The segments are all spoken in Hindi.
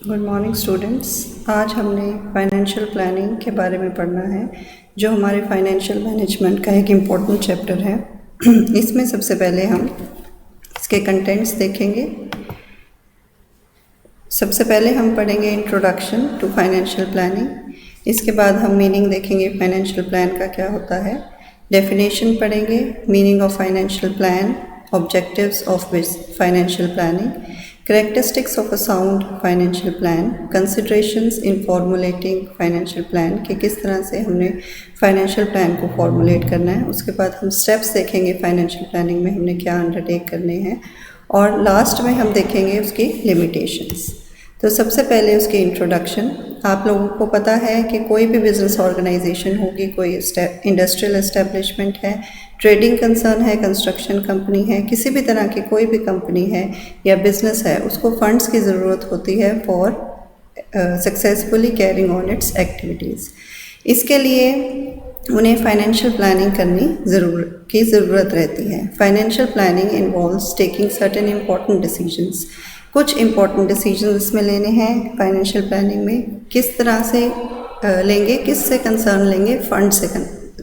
Good morning students. आज हमने फाइनेंशियल प्लानिंग के बारे में पढ़ना है, जो हमारे फाइनेंशियल मैनेजमेंट का एक इम्पोर्टेंट चैप्टर है। इसमें सबसे पहले हम इसके कंटेंट्स देखेंगे। सबसे पहले हम पढ़ेंगे इंट्रोडक्शन टू फाइनेंशियल प्लानिंग। इसके बाद हम मीनिंग देखेंगे फाइनेंशियल प्लान का क्या होता है। डेफिनेशन पढ़ेंगे, meaning of financial plan, objectives of financial planning, characteristics of a sound financial plan, considerations in formulating financial plan कि किस तरह से हमने फाइनेंशियल प्लान को फॉर्मुलेट करना है। उसके बाद हम स्टेप्स देखेंगे फाइनेंशियल प्लानिंग में हमने क्या अंडरटेक करने हैं, और लास्ट में हम देखेंगे उसकी लिमिटेशंस। तो सबसे पहले उसकी इंट्रोडक्शन। आप लोगों को पता है कि कोई भी बिजनेस ऑर्गेनाइजेशन होगी, कोई इंडस्ट्रियल एस्टेब्लिशमेंट है, ट्रेडिंग कंसर्न है, कंस्ट्रक्शन कंपनी है, किसी भी तरह की कोई भी कंपनी है या बिजनेस है, उसको फंड्स की ज़रूरत होती है for successfully carrying on it's activities. इसके लिए उन्हें फाइनेंशियल प्लानिंग करनी ज़रूरत रहती है। Financial planning involves taking certain important decisions. कुछ इम्पॉर्टेंट डिसीजन इसमें लेने हैं फाइनेंशियल प्लानिंग में। किस तरह से लेंगे, किस से कंसर्न लेंगे, फंड से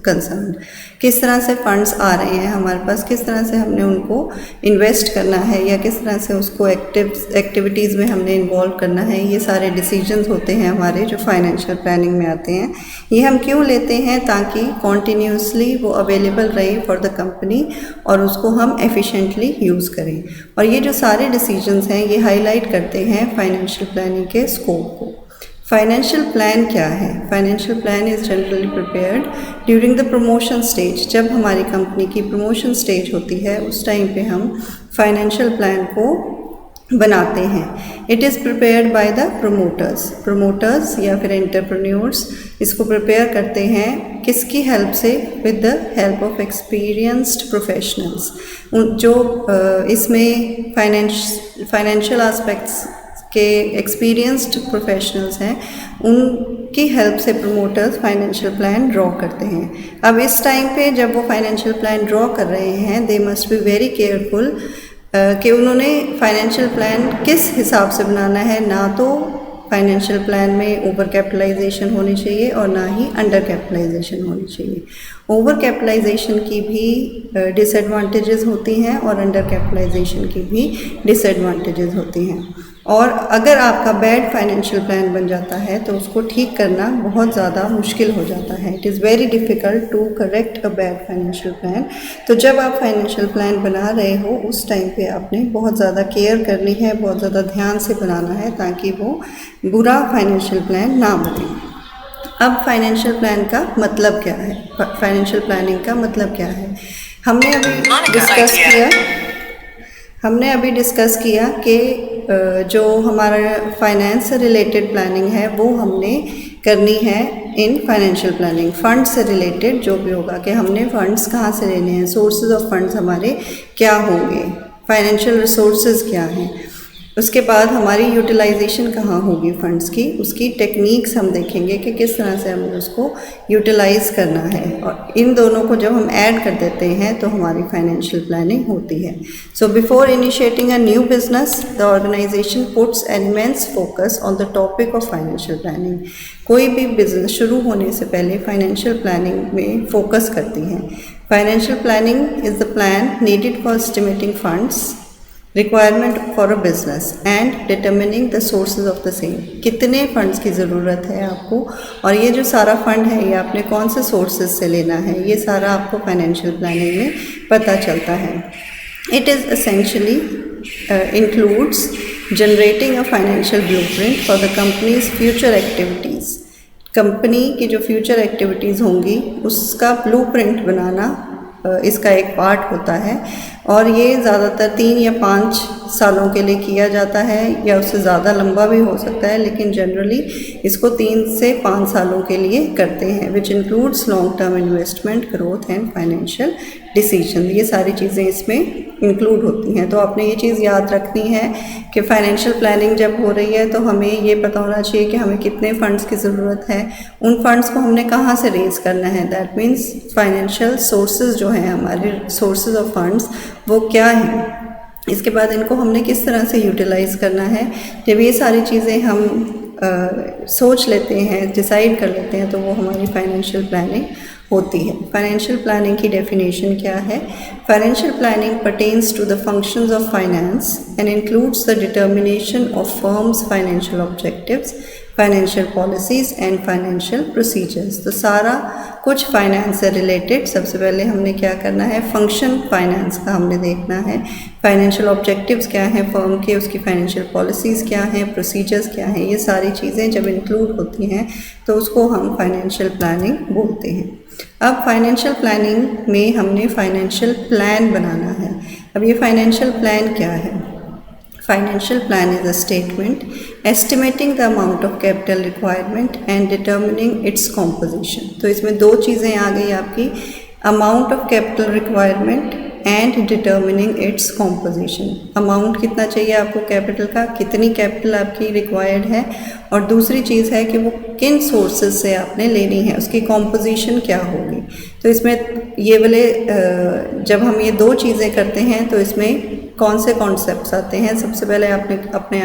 कंसर्न, किस तरह से फंड्स आ रहे हैं हमारे पास, किस तरह से हमने उनको इन्वेस्ट करना है या किस तरह से उसको एक्टिविटीज़ में हमने इन्वॉल्व करना है। ये सारे डिसीजंस होते हैं हमारे जो फाइनेंशियल प्लानिंग में आते हैं। ये हम क्यों लेते हैं? ताकि कॉन्टीन्यूसली वो अवेलेबल रहे फॉर द कंपनी और उसको हम एफिशिएंटली यूज़ करें। और ये जो सारे डिसीजंस हैं ये हाईलाइट करते हैं फाइनेंशियल प्लानिंग के स्कोप को। फाइनेंशियल प्लान क्या है? Financial plan is generally prepared during the promotion stage. जब हमारी कंपनी की प्रमोशन स्टेज होती है उस टाइम पे हम फाइनेंशियल प्लान को बनाते हैं। It is prepared by the promoters या फिर एंटरप्रेन्योर्स इसको प्रिपेयर करते हैं। किसकी हेल्प से? With the help of experienced professionals. जो इसमें फाइनेंशियल एस्पेक्ट्स के एक्सपीरियंस्ड प्रोफेशनल्स हैं, उनकी हेल्प से प्रमोटर्स फाइनेंशियल प्लान ड्रॉ करते हैं। अब इस टाइम पे जब वो फाइनेंशियल प्लान ड्रॉ कर रहे हैं, they must be very careful कि उन्होंने फाइनेंशियल प्लान किस हिसाब से बनाना है। ना तो फाइनेंशियल प्लान में ओवर कैपिटलाइजेशन होनी चाहिए और ना ही अंडर कैपिटलाइजेशन होनी चाहिए। ओवर कैपिटलाइजेशन की भी डिसएडवांटेजेस होती हैं और अंडर कैपिटलाइजेशन की भी डिसएडवांटेजेस होती हैं। और अगर आपका बैड फाइनेंशियल प्लान बन जाता है तो उसको ठीक करना बहुत ज़्यादा मुश्किल हो जाता है। It is very difficult to correct a bad financial plan. तो जब आप फाइनेंशियल प्लान बना रहे हो उस टाइम पे आपने बहुत ज़्यादा केयर करनी है, बहुत ज़्यादा ध्यान से बनाना है ताकि वो बुरा फाइनेंशियल प्लान ना बने। अब फाइनेंशियल प्लान का मतलब क्या है? फाइनेंशियल प्लानिंग का मतलब क्या है? हमने अभी डिस्कस किया कि जो हमारा फाइनेंस से रिलेटेड प्लानिंग है वो हमने करनी है इन फाइनेंशियल प्लानिंग। फंड से रिलेटेड जो भी होगा कि हमने फंड्स कहाँ से लेने हैं, सोर्सेज ऑफ फंड्स हमारे क्या होंगे, फाइनेंशियल रिसोर्सेज क्या हैं। उसके बाद हमारी यूटिलाइजेशन कहाँ होगी फंड्स की, उसकी टेक्निक्स हम देखेंगे कि किस तरह से हमें उसको यूटिलाइज़ करना है। और इन दोनों को जब हम ऐड कर देते हैं तो हमारी फाइनेंशियल प्लानिंग होती है। So before initiating a new business the organisation puts an immense focus on the topic of financial planning. कोई भी बिजनेस शुरू होने से पहले फाइनेंशियल प्लानिंग में फोकस करती है। Financial planning is the plan needed for estimating funds requirement for a business and determining the sources of the same. कितने फंड्स की ज़रूरत है आपको, और ये जो सारा फंड है ये आपने कौन से सोर्सेज से लेना है, ये सारा आपको फाइनेंशियल प्लानिंग में पता चलता है। It is essentially includes generating a financial blueprint for the companies future activities. Company की जो फ्यूचर एक्टिविटीज़ होंगी उसका ब्लूप्रिंट बनाना इसका एक पार्ट होता है। और ये ज़्यादातर 3 या 5 सालों के लिए किया जाता है या उससे ज़्यादा लंबा भी हो सकता है, लेकिन जनरली इसको 3 से 5 सालों के लिए करते हैं। Which includes long term investment, growth and financial decision. ये सारी चीज़ें इसमें इंक्लूड होती हैं। तो आपने ये चीज़ याद रखनी है कि फाइनेंशियल प्लानिंग जब हो रही है तो हमें ये पता होना चाहिए कि हमें कितने फ़ंड्स की ज़रूरत है, उन फंड्स को हमने कहाँ से रेज़ करना है। दैट मीन्स फाइनेंशियल सोर्सेज जो हैं, हमारे सोर्सेज ऑफ फंड्स वो क्या हैं। इसके बाद इनको हमने किस तरह से यूटिलाइज़ करना है। जब ये सारी चीज़ें हम सोच लेते हैं, डिसाइड कर लेते हैं, तो वो हमारी फाइनेंशियल प्लानिंग होती है। फाइनेंशियल प्लानिंग की डेफिनेशन क्या है? Financial planning pertains to the functions of finance and includes the determination of firm's financial objectives, financial policies and financial procedures. तो सारा कुछ फाइनेंस से रिलेटेड सबसे पहले हमने क्या करना है, फंक्शन फाइनेंस का हमने देखना है, फाइनेंशियल ऑब्जेक्टिव्स क्या हैं फर्म के, उसकी फाइनेंशियल पॉलिसीज़ क्या हैं, प्रोसीजर्स क्या हैं, ये सारी चीज़ें जब इंक्लूड होती हैं तो उसको हम फाइनेंशियल प्लानिंग बोलते हैं। अब फाइनेंशियल प्लानिंग में हमने फाइनेंशियल प्लान बनाना है। अब ये फाइनेंशियल प्लान क्या है? Financial plan is a statement estimating the amount of capital requirement and determining its composition। तो इसमें दो चीज़ें आ गई आपकी, amount of capital requirement and determining its composition। Amount कितना चाहिए आपको कैपिटल का, कितनी कैपिटल आपकी रिक्वायर्ड है, और दूसरी चीज़ है कि वो किन सोर्सेज से आपने लेनी है, उसकी कॉम्पोजिशन क्या होगी। तो इसमें ये वाले जब हम ये दो चीज़ें करते हैं तो इसमें कौन से कॉन्सेप्ट्स आते हैं? सबसे पहले आपने अपने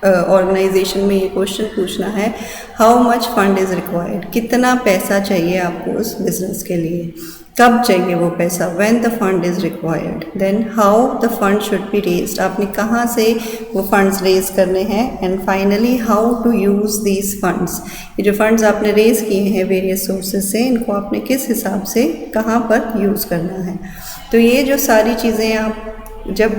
ऑर्गेनाइजेशन में ये क्वेश्चन पूछना है, how much fund is required, कितना पैसा चाहिए आपको उस बिज़नेस के लिए, कब चाहिए वो पैसा, when the fund is required, then how the fund should be raised, आपने कहाँ से वो फंड्स रेज करने हैं, and finally how to use these funds. ये जो फंड्स आपने रेज किए हैं वेरियस सोर्सेज से, इनको आपने किस हिसाब से कहाँ पर यूज़ करना है। तो ये जो सारी चीज़ें आप जब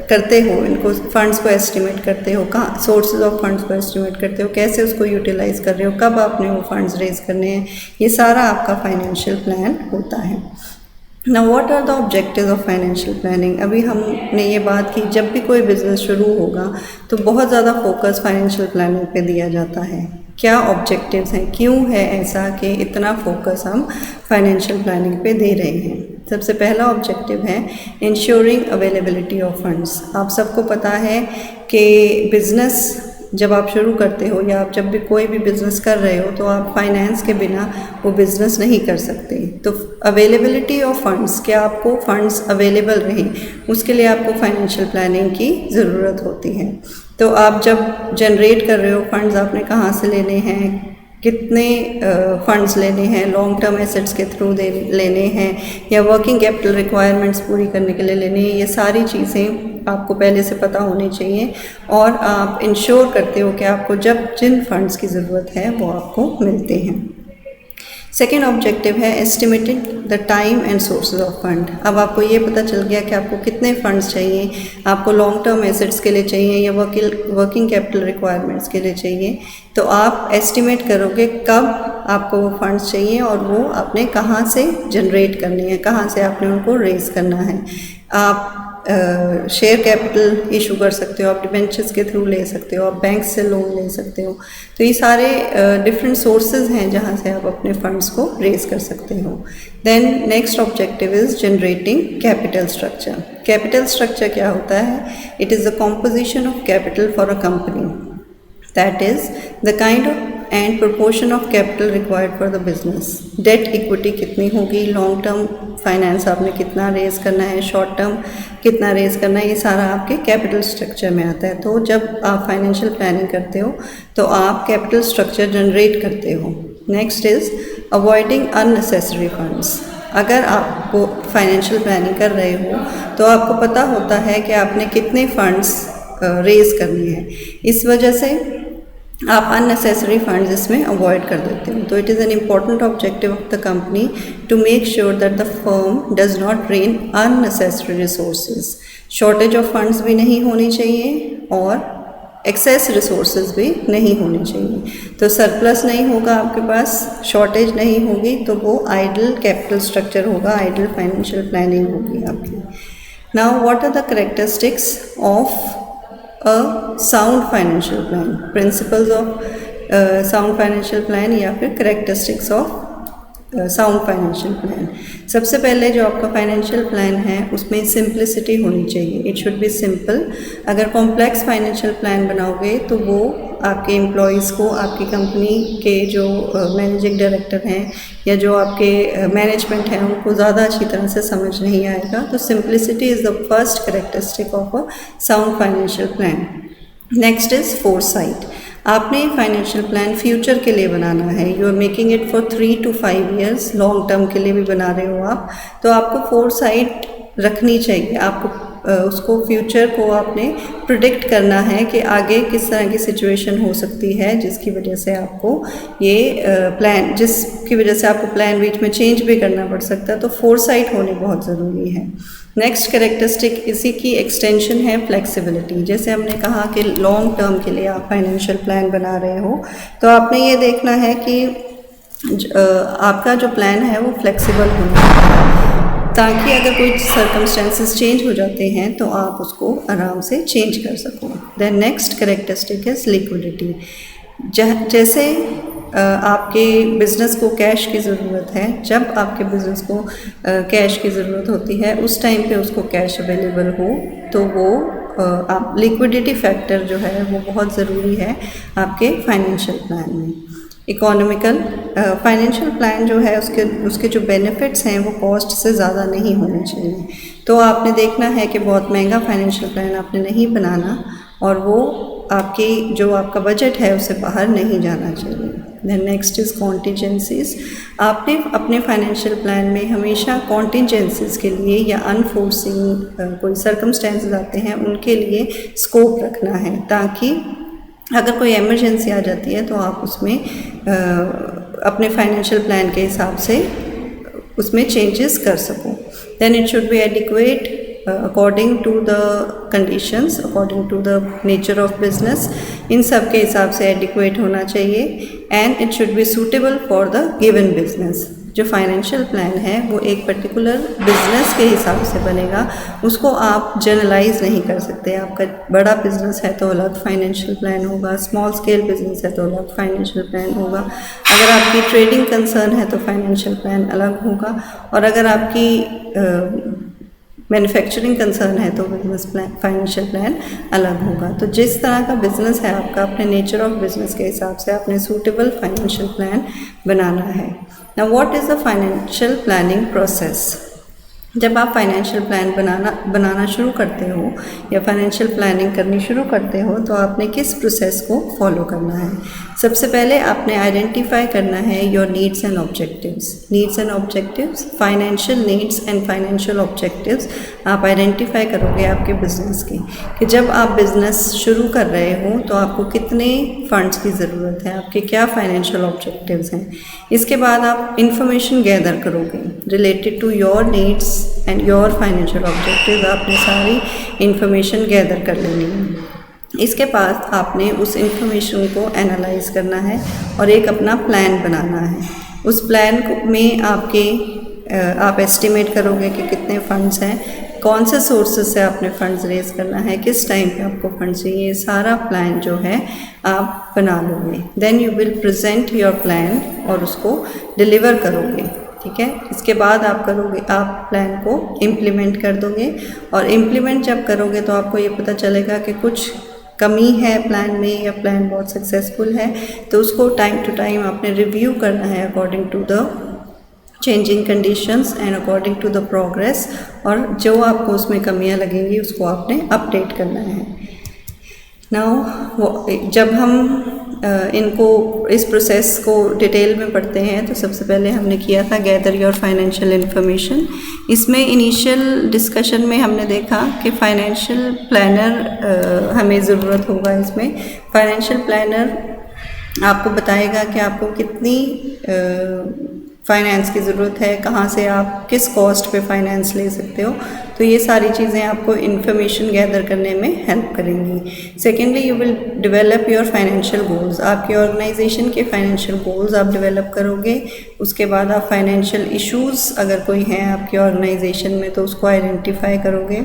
करते हो, इनको फंड्स को एस्टिमेट करते हो, कहाँ सोर्सेज ऑफ फंड्स को एस्टिमेट करते हो, कैसे उसको यूटिलाइज़ कर रहे हो, कब आपने वो फंड्स रेज करने हैं, ये सारा आपका फाइनेंशियल प्लान होता है। Now what are the objectives of financial planning? अभी हमने ये बात की, जब भी कोई बिज़नेस शुरू होगा तो बहुत ज़्यादा फोकस फाइनेंशियल प्लानिंग पे दिया जाता है। क्या ऑब्जेक्टिव्स हैं, क्यों है ऐसा कि इतना फोकस हम फाइनेंशियल प्लानिंग पे दे रहे हैं? सबसे पहला ऑब्जेक्टिव है इंश्योरिंग अवेलेबिलिटी ऑफ फंड्स। आप सबको पता है कि बिज़नेस जब आप शुरू करते हो या आप जब भी कोई भी बिज़नेस कर रहे हो तो आप फाइनेंस के बिना वो बिज़नेस नहीं कर सकते। तो अवेलेबिलिटी ऑफ फंड्स, क्या आपको फंड्स अवेलेबल रहें, उसके लिए आपको फाइनेंशियल प्लानिंग की ज़रूरत होती है। तो आप जब जनरेट कर रहे हो फंड्स, आपने कहाँ से लेने हैं, कितने फंड्स लेने हैं, लॉन्ग टर्म एसेट्स के थ्रू लेने हैं या वर्किंग कैपिटल रिक्वायरमेंट्स पूरी करने के लिए लेने हैं, ये सारी चीज़ें आपको पहले से पता होनी चाहिए और आप इंश्योर करते हो कि आपको जब जिन फंड्स की ज़रूरत है वो आपको मिलते हैं। सेकेंड ऑब्जेक्टिव है estimating the time and sources of fund. अब आपको ये पता चल गया कि आपको कितने फंड्स चाहिए, आपको लॉन्ग टर्म एसेट्स के लिए चाहिए या वर्किंग कैपिटल रिक्वायरमेंट्स के लिए चाहिए, तो आप एस्टिमेट करोगे कब आपको वो फंड्स चाहिए और वो आपने कहाँ से जनरेट करने हैं, कहाँ से आपने उनको रेज करना है। आप शेयर कैपिटल इशू कर सकते हो, आप डिबेंचर्स के थ्रू ले सकते हो, आप बैंक से लोन ले सकते हो। तो ये सारे डिफरेंट सोर्सेज हैं जहाँ से आप अपने फंड्स को रेज कर सकते हो। Then next objective is generating capital structure. Capital structure क्या होता है? It is the composition of capital for a company, that is the kind of and proportion of capital required for the business. Debt equity कितनी होगी, लॉन्ग टर्म फाइनेंस आपने कितना रेज करना है, शॉर्ट टर्म कितना रेज करना है, ये सारा आपके कैपिटल स्ट्रक्चर में आता है। तो जब आप फाइनेंशियल प्लानिंग करते हो तो आप कैपिटल स्ट्रक्चर जनरेट करते हो। Next is avoiding unnecessary funds. अगर आपको फाइनेंशियल प्लानिंग कर रहे हो तो आपको पता होता है कि आपने कितने फंड्स रेज करने हैं, इस वजह से आप अननेसेसरी फंड्स इसमें अवॉइड कर देते हो। तो it is an important objective of the company to make sure that the firm does not drain unnecessary resources. Shortage of funds भी नहीं होनी चाहिए और एक्सेस रिसोर्सेज भी नहीं होनी चाहिए। तो सरप्लस नहीं होगा आपके पास, शॉर्टेज नहीं होगी, तो वो आइडल कैपिटल स्ट्रक्चर होगा, आइडल फाइनेंशियल प्लानिंग होगी आपकी। Now what are the characteristics of a sound financial plan, principles of sound financial plan या फिर characteristics of sound financial plan। सबसे पहले जो आपका फाइनेंशियल प्लान है उसमें सिंप्लिसिटी होनी चाहिए, इट शुड बी सिंपल। अगर कॉम्प्लेक्स फाइनेंशियल प्लान बनाओगे तो वो आपके एम्प्लॉयज़ को, आपकी कंपनी के जो मैनेजिंग डायरेक्टर हैं या जो आपके मैनेजमेंट है उनको ज़्यादा अच्छी तरह से समझ नहीं आएगा। तो simplicity is the first characteristic of a sound financial plan. Next is foresight. आपने फाइनेंशियल प्लान फ्यूचर के लिए बनाना है। You are making it for 3 to 5 years, long term के लिए भी बना रहे हो आप, तो आपको फोरसाइट रखनी चाहिए। आपको उसको फ्यूचर को आपने प्रिडिक्ट करना है कि आगे किस तरह की सिचुएशन हो सकती है जिसकी वजह से आपको ये जिसकी वजह से आपको प्लान बीच में चेंज भी करना पड़ सकता है। तो फोरसाइट होनी बहुत ज़रूरी है। नेक्स्ट कैरेक्टरिस्टिक इसी की एक्सटेंशन है फ्लेक्सिबिलिटी। जैसे हमने कहा कि लॉन्ग टर्म के लिए आप फाइनेंशियल प्लान बना रहे हो, तो आपने ये देखना है कि आपका जो प्लान है वो फ्लेक्सिबल होना चाहिए, ताकि अगर कोई सर्कमस्टेंसेस चेंज हो जाते हैं तो आप उसको आराम से चेंज कर सको। Then next characteristic is liquidity. जैसे आपके बिज़नेस को कैश की ज़रूरत है, जब आपके बिज़नेस को कैश की ज़रूरत होती है उस टाइम पे उसको कैश अवेलेबल हो, तो वो आप लिक्विडिटी फैक्टर जो है वो बहुत ज़रूरी है आपके फाइनेंशियल प्लान में। इकोनॉमिकल फाइनेंशियल प्लान जो है उसके जो बेनिफिट्स हैं वो कॉस्ट से ज़्यादा नहीं होने चाहिए। तो आपने देखना है कि बहुत महंगा फाइनेंशियल प्लान आपने नहीं बनाना और वो आपका बजट है उससे बाहर नहीं जाना चाहिए। Then next is contingencies. आपने अपने फाइनेंशियल प्लान में हमेशा कॉन्टीजेंसीज के लिए या अनफोर्सिंग कोई सर्कमस्टेंसेस आते हैं उनके लिए स्कोप रखना है, ताकि अगर कोई इमरजेंसी आ जाती है तो आप उसमें अपने फाइनेंशियल प्लान के हिसाब से उसमें चेंजेस कर सको। Then it should be adequate according to the conditions, according to the nature of business. इन सब के हिसाब से एडिक्वेट होना चाहिए। And it should be suitable for the given business. जो फाइनेंशियल प्लान है वो एक पर्टिकुलर बिजनेस के हिसाब से बनेगा, उसको आप जनरलाइज नहीं कर सकते। आपका बड़ा बिजनेस है तो अलग फाइनेंशियल प्लान होगा, स्मॉल स्केल बिजनेस है तो अलग फाइनेंशियल प्लान होगा, अगर आपकी ट्रेडिंग कंसर्न है तो फाइनेंशियल प्लान अलग होगा, और अगर आपकी मैन्युफैक्चरिंग कंसर्न है तो बिजनेस प्लान फाइनेंशियल प्लान अलग होगा। तो जिस तरह का बिजनेस है आपका, अपने नेचर ऑफ बिजनेस के हिसाब से आपने सूटेबल फाइनेंशियल प्लान बनाना है। Now what is the financial planning process? जब आप फाइनेंशियल प्लान बनाना शुरू करते हो या फाइनेंशियल प्लानिंग करनी शुरू करते हो तो आपने किस प्रोसेस को फॉलो करना है? सबसे पहले आपने आइडेंटिफाई करना है your needs and objectives. Needs and objectives, financial needs and financial objectives आप आइडेंटिफाई करोगे आपके बिजनेस के, कि जब आप बिजनेस शुरू कर रहे हो तो आपको कितने फंड्स की ज़रूरत है, आपके क्या फाइनेंशियल ऑब्जेक्टिव्स हैं। इसके बाद आप इंफॉर्मेशन गैदर करोगे related to your needs and your financial objective. आपने सारी इंफॉर्मेशन गैदर कर लेनी है। इसके बाद आपने उस इंफॉर्मेशन को एनालाइज करना है और एक अपना प्लान बनाना है। उस प्लान में आप एस्टिमेट करोगे कि कितने फंड्स हैं, कौन से सोर्सेज से आपने फंड्स रेज करना है, किस टाइम पे आपको फंड्स चाहिए, सारा प्लान जो है आप बना लोगे। Then you will present your plan और उसको डिलीवर करोगे। ठीक है, इसके बाद आप प्लान को इम्प्लीमेंट कर दोगे, और इम्प्लीमेंट जब करोगे तो आपको ये पता चलेगा कि कुछ कमी है प्लान में या प्लान बहुत सक्सेसफुल है, तो उसको टाइम टू टाइम आपने रिव्यू करना है according to the changing conditions and according to the progress, और जो आपको उसमें कमियां लगेंगी उसको आपने अपडेट करना है। नाउ जब हम इस प्रोसेस को डिटेल में पढ़ते हैं तो सबसे पहले हमने किया था गैदर योर फाइनेंशियल इन्फॉर्मेशन। इसमें इनिशियल डिस्कशन में हमने देखा कि फाइनेंशियल प्लानर हमें ज़रूरत होगा। इसमें फाइनेंशियल प्लानर आपको बताएगा कि आपको कितनी फाइनेंस की ज़रूरत है, कहाँ से आप किस कॉस्ट पे फाइनेंस ले सकते हो। तो ये सारी चीज़ें आपको इन्फॉर्मेशन गैदर करने में हेल्प करेंगी। Secondly, you will develop your financial goals. आपकी ऑर्गेनाइजेशन के फाइनेंशियल गोल्स आप डेवलप करोगे। उसके बाद आप फाइनेंशियल इश्यूज़ अगर कोई हैं आपकी ऑर्गेनाइजेशन में तो उसको आइडेंटिफाई करोगे।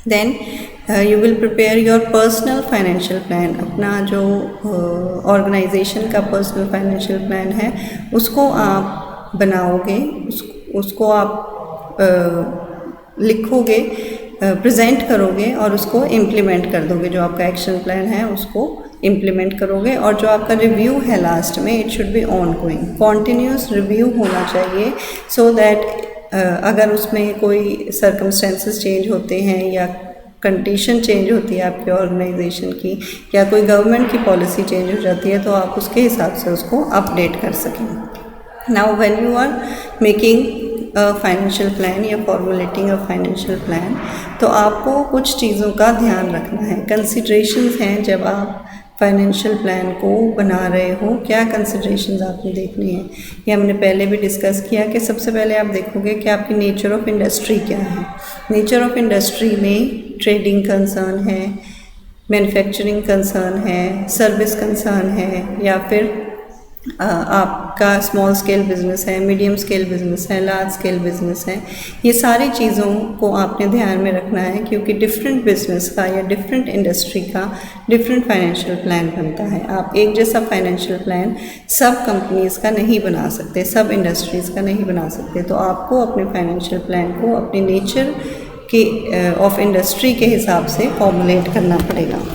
Then you will prepare your personal financial plan. अपना जो ऑर्गेनाइजेशन का पर्सनल फाइनेंशियल प्लान है उसको आप बनाओगे, उसको आप लिखोगे, प्रेजेंट करोगे और उसको इम्प्लीमेंट कर दोगे। जो आपका एक्शन प्लान है उसको इम्प्लीमेंट करोगे। और जो आपका रिव्यू है लास्ट में, it should be on going, continuous review होना चाहिए, सो दैट अगर उसमें कोई सर्कमस्टेंसेस चेंज होते हैं या कंडीशन चेंज होती है आपकी ऑर्गेनाइजेशन की, या कोई गवर्नमेंट की पॉलिसी चेंज हो जाती है, तो आप उसके हिसाब से उसको अपडेट कर सकें। Now when you are making a financial plan या फॉर्मुलेटिंग अ फाइनेंशियल प्लान, तो आपको कुछ चीज़ों का ध्यान रखना है। कंसिडरेशंस हैं जब आप फाइनेंशियल प्लान को बना रहे हो, क्या कंसिडरेशंस आपने देखनी है। ये हमने पहले भी डिस्कस किया कि सबसे पहले आप देखोगे कि आपकी नेचर ऑफ इंडस्ट्री क्या है। नेचर ऑफ इंडस्ट्री में ट्रेडिंग कंसर्न है, मैन्युफैक्चरिंग कंसर्न है, सर्विस कंसर्न है, या फिर आपका स्मॉल स्केल बिजनेस है, मीडियम स्केल बिजनेस है, लार्ज स्केल बिजनेस है। ये सारी चीज़ों को आपने ध्यान में रखना है, क्योंकि डिफरेंट बिजनेस का या डिफरेंट इंडस्ट्री का डिफरेंट फाइनेंशियल प्लान बनता है। आप एक जैसा फाइनेंशियल प्लान सब कंपनीज़ का नहीं बना सकते, सब इंडस्ट्रीज़ का नहीं बना सकते। तो आपको अपने फाइनेंशियल प्लान को अपने नेचर के ऑफ इंडस्ट्री के हिसाब से फॉर्मुलेट करना पड़ेगा।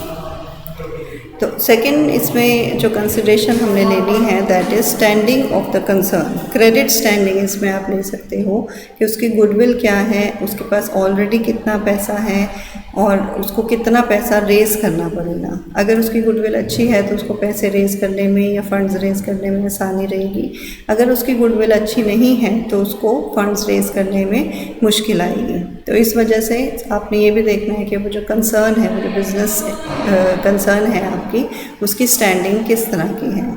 तो सेकंड इसमें जो कंसिडरेशन हमने लेनी है, that is standing of the concern. Credit standing इसमें आप ले सकते हो कि उसकी गुडविल क्या है, उसके पास ऑलरेडी कितना पैसा है और उसको कितना पैसा रेज़ करना पड़ेगा। अगर उसकी गुडविल अच्छी है तो उसको पैसे रेज़ करने में या फंड्स रेज़ करने में आसानी रहेगी। अगर उसकी गुडविल अच्छी नहीं है तो उसको फंड्स रेज़ करने में मुश्किल आएगी। तो इस वजह से आपने ये भी देखना है कि वो जो कंसर्न है, वो जो बिज़नेस कंसर्न है आपकी, उसकी स्टैंडिंग किस तरह की है।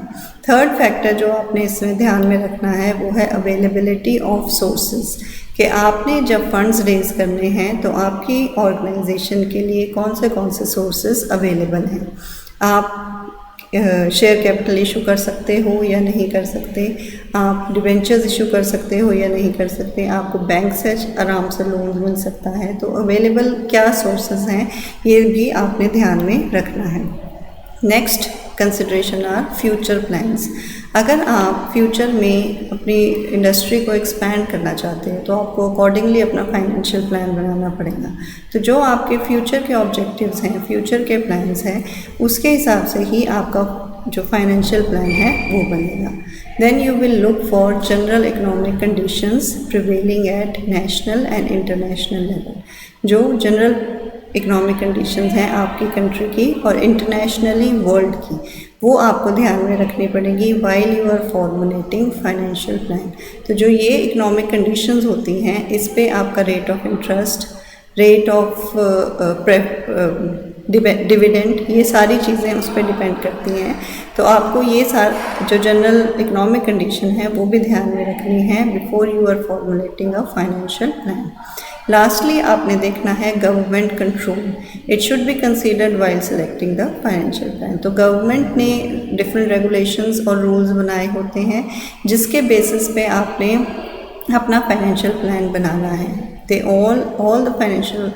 थर्ड फैक्टर जो आपने इसमें ध्यान में रखना है वो है अवेलेबिलिटी ऑफ सोर्सेज, कि आपने जब फंड्स रेज करने हैं तो आपकी ऑर्गेनाइजेशन के लिए कौन से सोर्सेज अवेलेबल हैं। आप शेयर कैपिटल इशू कर सकते हो या नहीं कर सकते, आप डिबेंचर्स इशू कर सकते हो या नहीं कर सकते, आपको बैंक से आराम से लोन मिल सकता है। तो अवेलेबल क्या सोर्सेज हैं, ये भी आपने ध्यान में रखना है। Next consideration are future plans. अगर आप फ्यूचर में अपनी इंडस्ट्री को एक्सपैंड करना चाहते हैं तो आपको अकॉर्डिंगली अपना फाइनेंशियल प्लान बनाना पड़ेगा। तो जो आपके फ्यूचर के ऑब्जेक्टिव्स हैं, फ्यूचर के प्लान्स हैं, उसके हिसाब से ही आपका जो फाइनेंशियल प्लान है वो बनेगा। Then you will look for general economic conditions prevailing at national and international level. जो जनरल इकोनॉमिक कंडीशंस हैं आपकी कंट्री की और इंटरनेशनली वर्ल्ड की, वो आपको ध्यान में रखनी पड़ेगी while you are formulating financial plan. तो जो ये इकोनॉमिक कंडीशंस होती हैं, इस पे आपका rate of interest, rate of dividend, ये सारी चीज़ें उस पर डिपेंड करती हैं। तो आपको ये जो जनरल इकोनॉमिक कंडीशन है वो भी ध्यान में रखनी है before you are formulating a financial plan. Lastly आपने देखना है government control. It should be considered while selecting the financial plan. तो गवर्नमेंट ने डिफरेंट रेगुलेशंस और रूल्स बनाए होते हैं जिसके बेसिस पे आपने अपना फाइनेंशियल प्लान बनाना है। They all the financial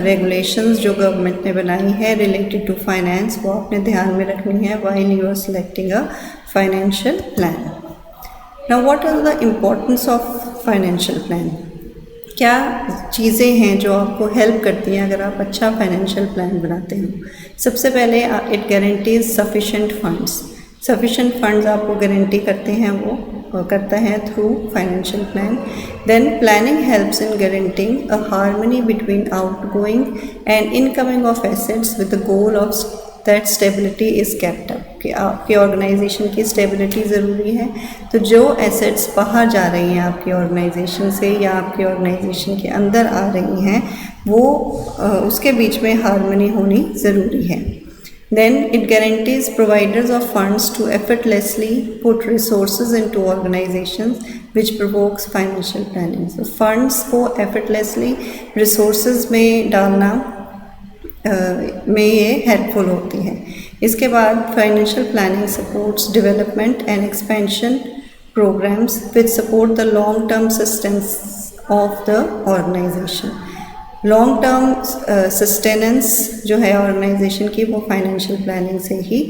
regulations जो गवर्नमेंट ने बनाई है रिलेटेड टू फाइनेंस, वो आपने ध्यान में रखनी है while you are selecting a financial plan. Now what are the importance of financial plan. क्या चीज़ें हैं जो आपको हेल्प करती हैं अगर आप अच्छा फाइनेंशियल प्लान बनाते हो। सबसे पहले it guarantees sufficient funds. Sufficient funds आपको गारंटी करते हैं, वो करता है through financial plan. Then planning helps in guaranteeing a harmony between outgoing and incoming of assets with the goal of that stability is kept up, कि आपकी ऑर्गेनाइजेशन की स्टेबिलिटी ज़रूरी है। तो जो एसेट्स बाहर जा रही हैं आपकी ऑर्गेनाइजेशन से या आपकी ऑर्गेनाइजेशन के अंदर आ रही हैं, वो उसके बीच में हार्मनी होनी ज़रूरी है। Then it guarantees providers of funds to effortlessly put resources into organisations which provokes financial planning. तो फंड्स को एफर्टलेसली रिसोर्सेज में डालना में ये हेल्पफुल होती है। इसके बाद financial planning supports development and expansion programmes which support the long term sustenance of the organisation. Long term sustenance जो है ऑर्गेनाइजेशन की, वो फाइनेंशियल प्लानिंग से ही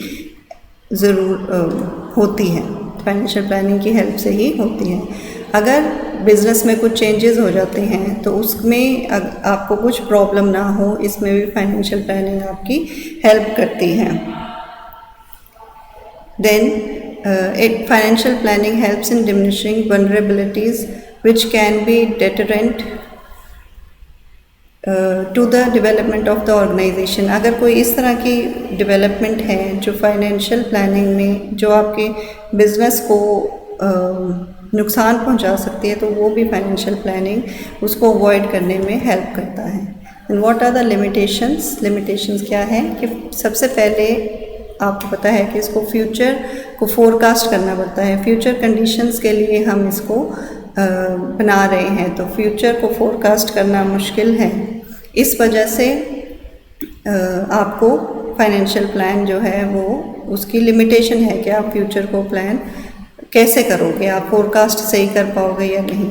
ज़रूर होती है, फाइनेंशियल प्लानिंग की हेल्प से ही होती है। अगर बिज़नेस में कुछ चेंजेस हो जाते हैं तो उसमें आपको कुछ प्रॉब्लम ना हो, इसमें भी फाइनेंशियल प्लानिंग आपकी हेल्प करती है। Then financial planning helps in diminishing vulnerabilities which can be deterrent to the development of the organisation. अगर कोई इस तरह की डेवलपमेंट है जो फाइनेंशियल प्लानिंग में जो आपके बिजनेस को नुकसान पहुंचा सकती है, तो वो भी फाइनेंशियल प्लानिंग उसको अवॉइड करने में हेल्प करता है। And what are the limitations? Limitations क्या है कि सबसे पहले आपको पता है कि इसको फ्यूचर को फोरकास्ट करना पड़ता है। फ्यूचर कंडीशंस के लिए हम इसको बना रहे हैं, तो फ्यूचर को फोरकास्ट करना मुश्किल है। इस वजह से आपको फाइनेंशियल प्लान जो है वो उसकी लिमिटेशन है कि आप फ्यूचर को प्लान कैसे करोगे, आप फोरकास्ट सही कर पाओगे या नहीं।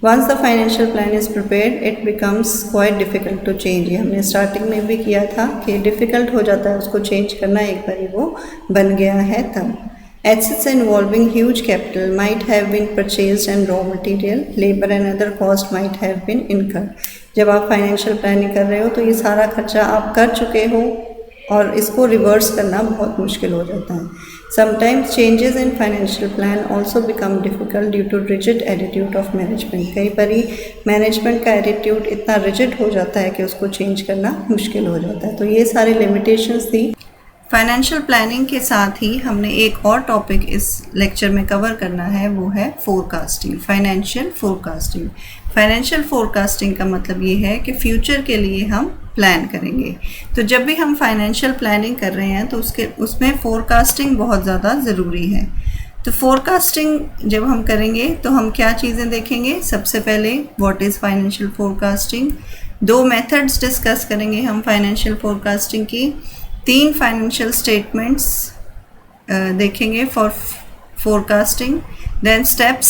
Once the financial plan is prepared it becomes quite difficult to change. ये हमने स्टार्टिंग में भी किया था कि डिफ़िकल्ट हो जाता है उसको चेंज करना, एक बार वो बन गया है तब। Assets involving huge capital might have been purchased and raw material, labor and other cost might have been incurred। जब आप फाइनेंशियल प्लानिंग कर रहे हो तो ये सारा खर्चा आप कर चुके हो और इसको रिवर्स करना बहुत मुश्किल हो जाता है। Sometimes changes in financial plan also become difficult due to rigid attitude of management। कई बारी मैनेजमेंट का एटीट्यूड इतना रिजिड हो जाता है कि उसको चेंज करना मुश्किल हो जाता है। तो ये सारी लिमिटेशंस थी। फाइनेंशियल प्लानिंग के साथ ही हमने एक और टॉपिक इस लेक्चर में कवर करना है, वो है forecasting, financial forecasting. Financial forecasting का मतलब ये है कि फ्यूचर के लिए हम प्लान करेंगे। तो जब भी हम फाइनेंशियल प्लानिंग कर रहे हैं तो उसमें फोरकास्टिंग बहुत ज़्यादा ज़रूरी है। तो फोरकास्टिंग जब हम करेंगे तो हम क्या चीज़ें देखेंगे? सबसे पहले what is financial forecasting, 2 methods discuss करेंगे हम फाइनेंशियल फोरकास्टिंग की, 3 फाइनेंशियल स्टेटमेंट्स देखेंगे for forecasting, then steps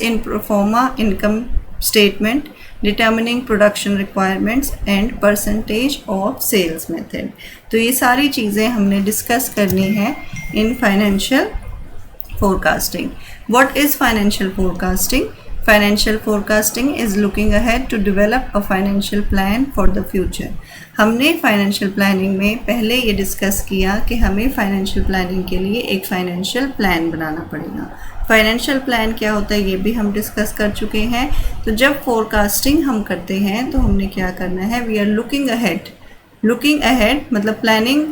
in pro forma income statement, determining production requirements and percentage of sales method. तो ये सारी चीज़ें हमने डिस्कस करनी है in financial forecasting. What is financial forecasting? Financial forecasting is looking ahead to develop a financial plan for the future। हमने फाइनेंशियल प्लानिंग में पहले ये डिस्कस किया कि हमें फाइनेंशियल प्लानिंग के लिए एक फाइनेंशियल प्लान बनाना पड़ेगा। फाइनेंशियल प्लान क्या होता है ये भी हम डिस्कस कर चुके हैं। तो जब फोरकास्टिंग हम करते हैं तो हमने क्या करना है? We are looking ahead. Looking ahead मतलब प्लानिंग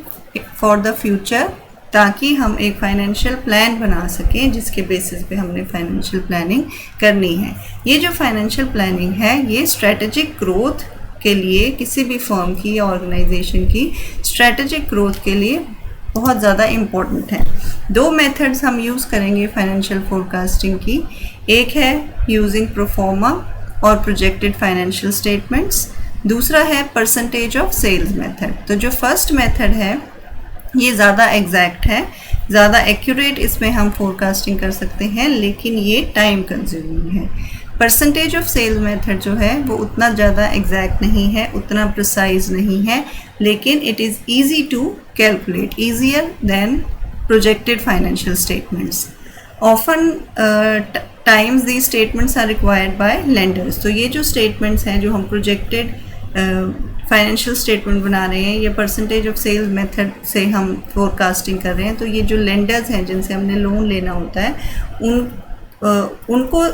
फॉर द फ्यूचर, ताकि हम एक फाइनेंशियल प्लान बना सकें जिसके बेसिस पे हमने फाइनेंशियल प्लानिंग करनी है। ये जो फाइनेंशियल प्लानिंग है ये स्ट्रेटेजिक ग्रोथ के लिए, किसी भी फर्म की या ऑर्गेनाइजेशन की स्ट्रेटेजिक ग्रोथ के लिए बहुत ज़्यादा इम्पोर्टेंट है। 2 मेथड्स हम यूज़ करेंगे फाइनेंशियल फोरकास्टिंग की। एक है यूजिंग प्रोफॉर्मा और प्रोजेक्टेड फाइनेंशियल स्टेटमेंट्स, दूसरा है परसेंटेज ऑफ सेल्स मेथड। तो जो फर्स्ट मेथड है ये ज़्यादा एग्जैक्ट है, ज़्यादा एक्यूरेट इसमें हम फोरकास्टिंग कर सकते हैं, लेकिन ये टाइम कंज्यूमिंग है। परसेंटेज ऑफ सेल मेथड जो है वो उतना ज़्यादा एग्जैक्ट नहीं है, उतना प्रिसाइज नहीं है, लेकिन it is easy to calculate, easier than projected financial statements. Often times the statements are required by lenders. तो ये जो स्टेटमेंट्स हैं जो हम प्रोजेक्टेड फाइनेंशियल स्टेटमेंट बना रहे हैं या परसेंटेज ऑफ सेल्स मेथड से हम फोरकास्टिंग कर रहे हैं, तो ये जो लेंडर्स हैं जिनसे हमने लोन लेना होता है उनको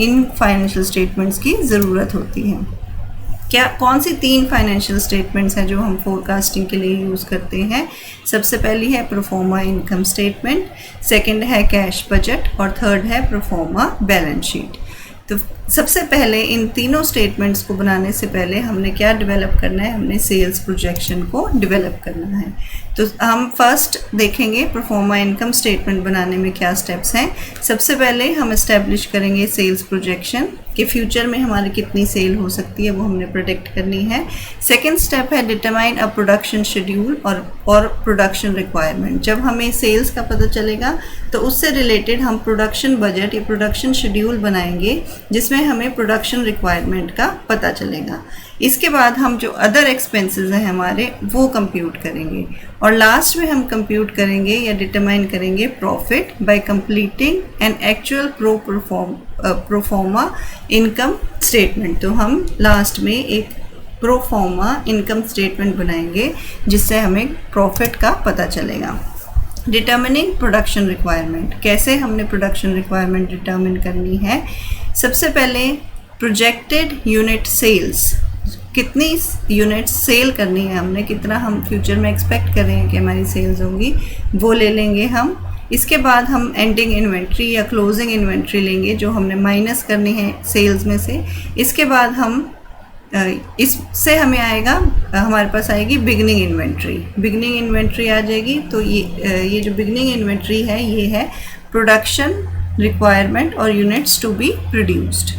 इन फाइनेंशियल स्टेटमेंट्स की ज़रूरत होती है। क्या कौन सी 3 फाइनेंशियल स्टेटमेंट्स हैं जो हम फोरकास्टिंग के लिए यूज़ करते हैं? सबसे पहली है प्रोफॉर्मा इनकम स्टेटमेंट, सेकंड है कैश बजट और थर्ड है प्रोफॉर्मा बैलेंस शीट। तो सबसे पहले इन तीनों स्टेटमेंट्स को बनाने से पहले हमने क्या डेवलप करना है? हमने सेल्स प्रोजेक्शन को डेवलप करना है। तो हम फर्स्ट देखेंगे प्रोफॉर्मा इनकम स्टेटमेंट बनाने में क्या स्टेप्स हैं। सबसे पहले हम इस्टेब्लिश करेंगे सेल्स प्रोजेक्शन कि फ्यूचर में हमारी कितनी सेल हो सकती है, वो हमने प्रोडिक्ट करनी है। सेकेंड स्टेप है डिटरमाइन अ प्रोडक्शन शेड्यूल और प्रोडक्शन रिक्वायरमेंट। जब हमें सेल्स का पता चलेगा तो उससे रिलेटेड हम प्रोडक्शन बजट या प्रोडक्शन शेड्यूल बनाएंगे जिसमें हमें प्रोडक्शन रिक्वायरमेंट का पता चलेगा। इसके बाद हम जो अदर एक्सपेंसेस हैं हमारे वो कंप्यूट करेंगे और लास्ट में हम कंप्यूट करेंगे या डिटरमाइन करेंगे profit by completing an actual proforma income statement. तो हम लास्ट में एक प्रो फॉर्मा इनकम स्टेटमेंट बनाएंगे जिससे हमें प्रॉफिट का पता चलेगा। डिटर्मिनिंग प्रोडक्शन रिक्वायरमेंट, कैसे हमने प्रोडक्शन रिक्वायरमेंट डिटर्मिन करनी है। सबसे पहले प्रोजेक्टेड यूनिट सेल्स, कितनी यूनिट सेल करनी है हमने, कितना हम फ्यूचर में एक्सपेक्ट कर रहे हैं कि हमारी सेल्स होंगी, वो ले लेंगे हम। इसके बाद हम एंडिंग इन्वेंट्री या क्लोजिंग इन्वेंट्री लेंगे जो हमने माइनस करनी है सेल्स में से। इसके बाद हम इससे हमें आएगा, हमारे पास आएगी बिगनिंग इन्वेंट्री। बिगनिंग इन्वेंट्री आ जाएगी तो ये जो बिगनिंग इन्वेंट्री है ये है प्रोडक्शन रिक्वायरमेंट और यूनिट्स टू बी प्रोड्यूस्ड।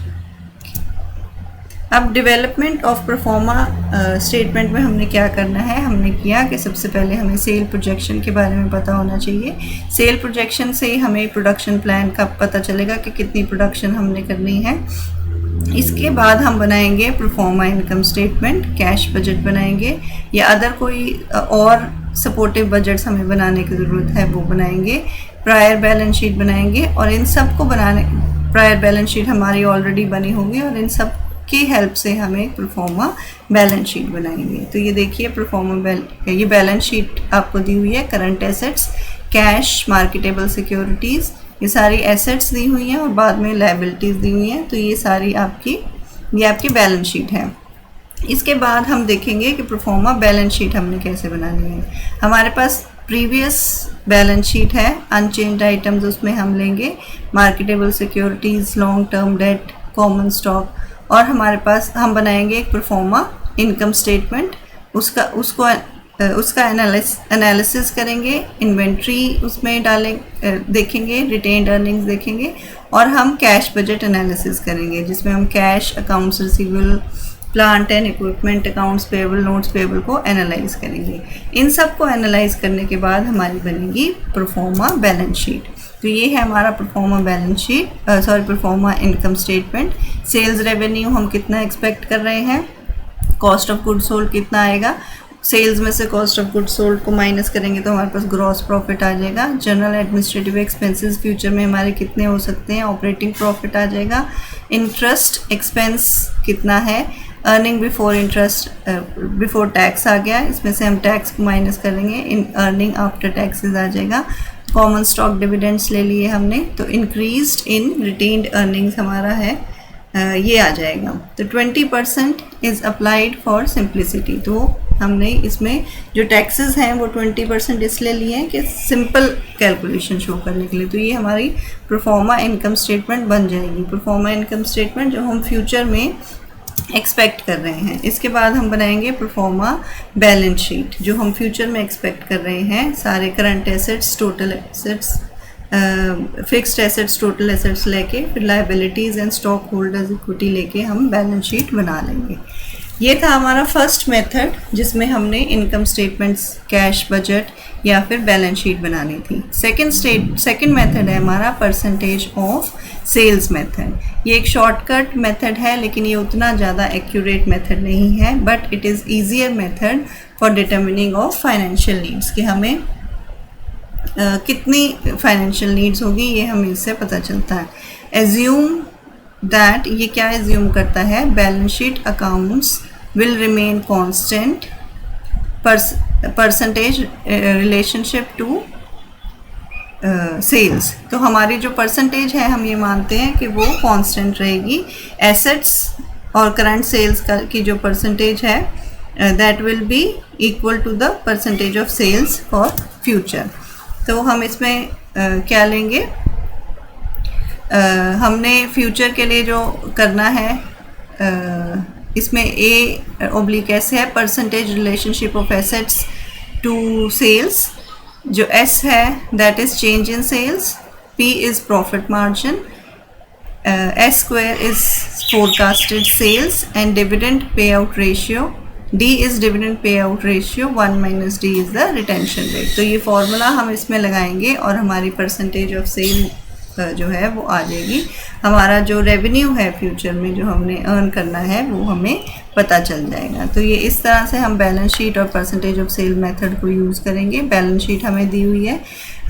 अब डेवलपमेंट ऑफ परफॉर्मा स्टेटमेंट में हमने क्या करना है, हमने किया कि सबसे पहले हमें सेल प्रोजेक्शन के बारे में पता होना चाहिए। सेल प्रोजेक्शन से हमें प्रोडक्शन प्लान का पता चलेगा कि कितनी प्रोडक्शन हमने करनी है। इसके बाद हम बनाएंगे pro forma income statement, cash budget बनाएंगे या अदर कोई और सपोर्टिव बजट्स हमें बनाने की ज़रूरत है वो बनाएंगे। प्रायर बैलेंस शीट बनाएंगे और इन सब को बनाने, प्रायर बैलेंस शीट हमारी ऑलरेडी बनी होगी और इन सब की हेल्प से हमें परफॉर्मा बैलेंस शीट बनाएंगे। तो ये देखिए ये बैलेंस शीट आपको दी हुई है। Current assets, cash, marketable securities, ये सारी एसेट्स दी हुई हैं और बाद में लायबिलिटीज़ दी हुई हैं। तो ये सारी आपकी बैलेंस शीट है। इसके बाद हम देखेंगे कि परफॉर्मा बैलेंस शीट हमने कैसे बनानी है। हमारे पास प्रीवियस बैलेंस शीट है, अनचेंज्ड आइटम्स उसमें हम लेंगे marketable securities, long term debt, common stock, और हमारे पास हम बनाएंगे एक परफॉर्मा इनकम स्टेटमेंट। उसका एनालिसिस करेंगे, इन्वेंट्री उसमें देखेंगे, रिटेन्ड अर्निंग्स देखेंगे और हम कैश बजट एनालिसिस करेंगे जिसमें हम cash, accounts receivable, plant and equipment, accounts payable, notes payable को एनालाइज करेंगे। इन सब को एनालाइज करने के बाद हमारी बनेगी परफॉर्मा बैलेंस शीट। तो ये है हमारा pro forma balance sheet, pro forma income statement. Sales revenue हम कितना एक्सपेक्ट कर रहे हैं, कॉस्ट ऑफ गुड सोल्ड कितना आएगा, सेल्स में से कॉस्ट ऑफ गुड सोल्ड को माइनस करेंगे तो हमारे पास ग्रॉस प्रॉफिट आ जाएगा। जनरल एडमिनिस्ट्रेटिव एक्सपेंसेस फ्यूचर में हमारे कितने हो सकते हैं, ऑपरेटिंग प्रॉफिट आ जाएगा। इंटरेस्ट एक्सपेंस कितना है, earning before interest before tax आ गया, इसमें से हम टैक्स को माइनस करेंगे, इन अर्निंग आफ्टर टैक्सेस आ जाएगा। कॉमन स्टॉक डिविडेंड्स ले लिए हमने तो इंक्रीज्ड इन रिटेन्ड अर्निंग्स हमारा है, ये आ जाएगा। तो 20% इज़ अप्लाइड फॉर सिंप्लिसिटी। तो हमने इसमें जो टैक्सेस हैं वो 20% इसलिए लिए हैं कि सिंपल कैलकुलेशन शो करने के लिए। तो ये हमारी परफॉर्मा इनकम स्टेटमेंट बन जाएगी, परफॉर्मा इनकम स्टेटमेंट जो हम फ्यूचर में एक्सपेक्ट कर रहे हैं। इसके बाद हम बनाएंगे परफॉर्मा बैलेंस शीट जो हम फ्यूचर में एक्सपेक्ट कर रहे हैं। सारे current assets, total assets, fixed assets, total assets लेके फिर liabilities and stock holders equity लेके हम बैलेंस शीट बना लेंगे। ये था हमारा फर्स्ट मेथड जिसमें हमने इनकम स्टेटमेंट्स, कैश बजट या फिर बैलेंस शीट बनानी थी। सेकंड मेथड है हमारा परसेंटेज ऑफ सेल्स मेथड। ये एक शॉर्टकट मेथड है लेकिन ये उतना ज़्यादा एक्यूरेट मेथड नहीं है, but it is easier method for determining of financial needs कि हमें कितनी फाइनेंशियल नीड्स होगी ये हमें इससे पता चलता है। एज्यूम दैट, ये क्या एज्यूम करता है, balance sheet accounts will remain constant, percentage relationship to sales. तो हमारी जो परसेंटेज है हम ये मानते हैं कि वो कांस्टेंट रहेगी। एसेट्स और करंट सेल्स की जो परसेंटेज है that will be equal to the percentage of sales for future. तो हम इसमें क्या लेंगे, हमने फ्यूचर के लिए जो करना है इसमें A/S है percentage relationship of assets to sales, जो S है that is change in sales, P is profit margin, S² is forecasted sales and dividend payout ratio, D is dividend payout ratio, 1 - D is the retention rate. तो ये फॉर्मूला हम इसमें लगाएंगे और हमारी परसेंटेज ऑफ सेल जो है वो आ जाएगी। हमारा जो रेवेन्यू है फ्यूचर में जो हमने अर्न करना है वो हमें पता चल जाएगा। तो ये इस तरह से हम बैलेंस शीट और परसेंटेज ऑफ सेल मेथड को यूज़ करेंगे। बैलेंस शीट हमें दी हुई है,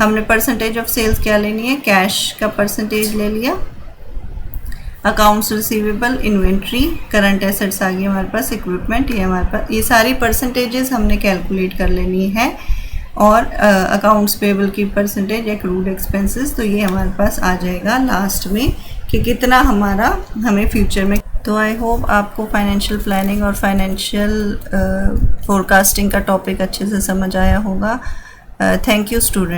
हमने परसेंटेज ऑफ सेल्स क्या लेनी है, कैश का परसेंटेज ले लिया। Accounts receivable, inventory, current assets आ गई हमारे पास, इक्विपमेंट, ये हमारे पास ये सारी परसेंटेजेस हमने कैलकुलेट कर लेनी है। और अकाउंट्स पेबल की परसेंटेज, एक्रूड एक्सपेंसेस, तो ये हमारे पास आ जाएगा लास्ट में कि कितना हमारा हमें फ्यूचर में। तो आई होप आपको फाइनेंशियल प्लानिंग और फाइनेंशियल फोरकास्टिंग का टॉपिक अच्छे से समझ आया होगा। Thank you student.